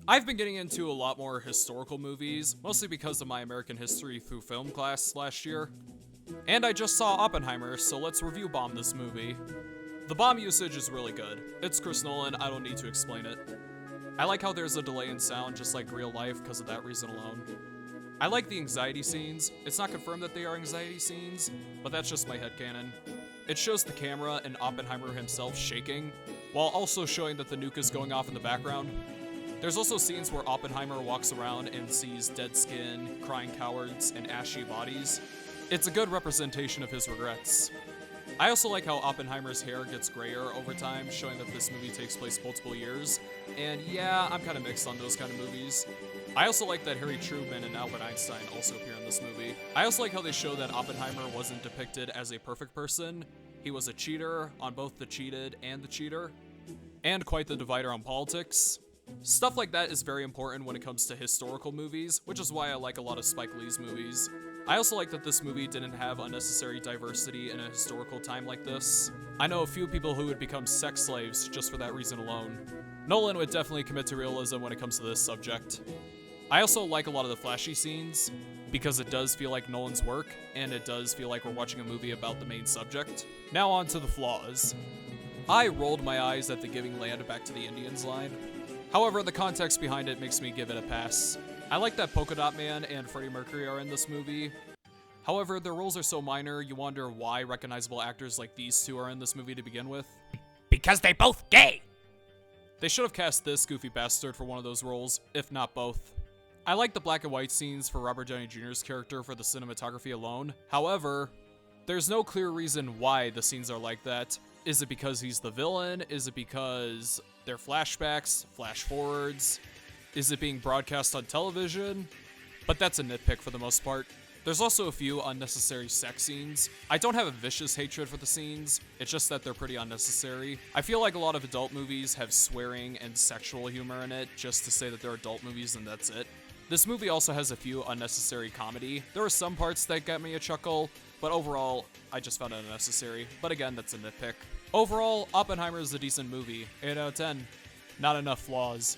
I've been getting into a lot more historical movies, mostly because of my American history through film class last year. And I just saw Oppenheimer, so let's review bomb this movie. The bomb usage is really good. It's Chris Nolan, I don't need to explain it. I like how there's a delay in sound just like real life because of that reason alone. I like the anxiety scenes. It's not confirmed that they are anxiety scenes, but that's just my headcanon. It shows the camera and Oppenheimer himself shaking, while also showing that the nuke is going off in the background. There's also scenes where Oppenheimer walks around and sees dead skin, crying cowards, and ashy bodies. It's a good representation of his regrets. I also like how Oppenheimer's hair gets grayer over time, showing that this movie takes place multiple years. And yeah, I'm kind of mixed on those kind of movies. I also like that Harry Truman and Albert Einstein also appear in this movie. I also like how they show that Oppenheimer wasn't depicted as a perfect person. He was a cheater on both the cheated and the cheater, and quite the divider on politics. Stuff like that is very important when it comes to historical movies, which is why I like a lot of Spike Lee's movies. I also like that this movie didn't have unnecessary diversity in a historical time like this. I know a few people who would become sex slaves just for that reason alone. Nolan would definitely commit to realism when it comes to this subject. I also like a lot of the flashy scenes, because it does feel like Nolan's work, and it does feel like we're watching a movie about the main subject. Now on to the flaws. I rolled my eyes at the giving land back to the Indians line. However, the context behind it makes me give it a pass. I like that Polka Dot Man and Freddie Mercury are in this movie. However, their roles are so minor, you wonder why recognizable actors like these two are in this movie to begin with. Because they both gay! They should have cast this goofy bastard for one of those roles, if not both. I like the black and white scenes for Robert Downey Jr.'s character for the cinematography alone. However, there's no clear reason why the scenes are like that. Is it because he's the villain? Is it because they're flashbacks, flash forwards? Is it being broadcast on television? But that's a nitpick for the most part. There's also a few unnecessary sex scenes. I don't have a vicious hatred for the scenes, it's just that they're pretty unnecessary. I feel like a lot of adult movies have swearing and sexual humor in it just to say that they're adult movies and that's it. This movie also has a few unnecessary comedy. There are some parts that got me a chuckle, but overall, I just found it unnecessary. But again, that's a nitpick. Overall, Oppenheimer is a decent movie. 8 out of 10. Not enough flaws.